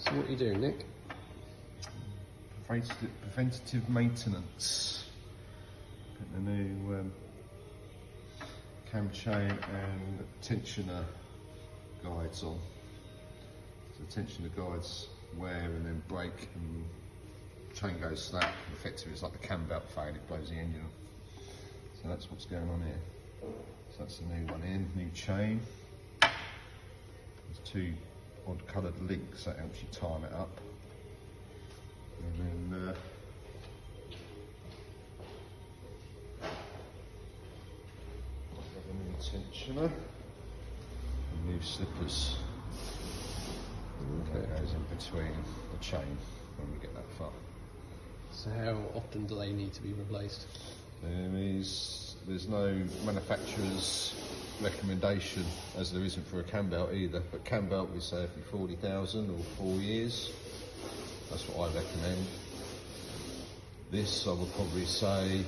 So what are you doing, Nick? Preventative maintenance. Putting a new cam chain and tensioner guides on. So tensioner guides wear and then break, and chain goes slack. Effectively, it's like the Cambelt fail, it blows the engine off. So that's what's going on here. So that's the new one in, new chain. There's two odd coloured links that helps you time it up. And then a new tensioner and new slippers. Okay. That goes in between the chain when we get that far. So how often do they need to be replaced? There's no manufacturer's recommendation, as there isn't for a Cambelt either, but Cambelt we say every 40,000 or 4 years. That's what I recommend. This I would probably say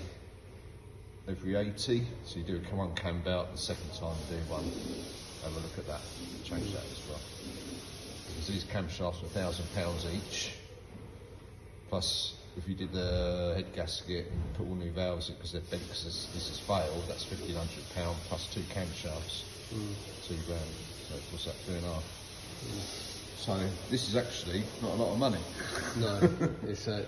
every 80, so you do a one Cambelt, the second time you do one, have a look at that, change that as well. Because these camshafts are £1,000 each, plus if you did the head gasket and put all new valves in because they're bent because this has failed, that's £1,500 plus two camshafts, £2 grand, so what's that, 2.5? So this is actually not a lot of money. No, it's a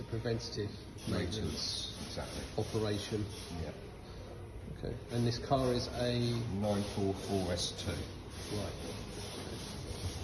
preventative maintenance exactly operation. Yeah. Okay, and this car is a 944 S2. Right.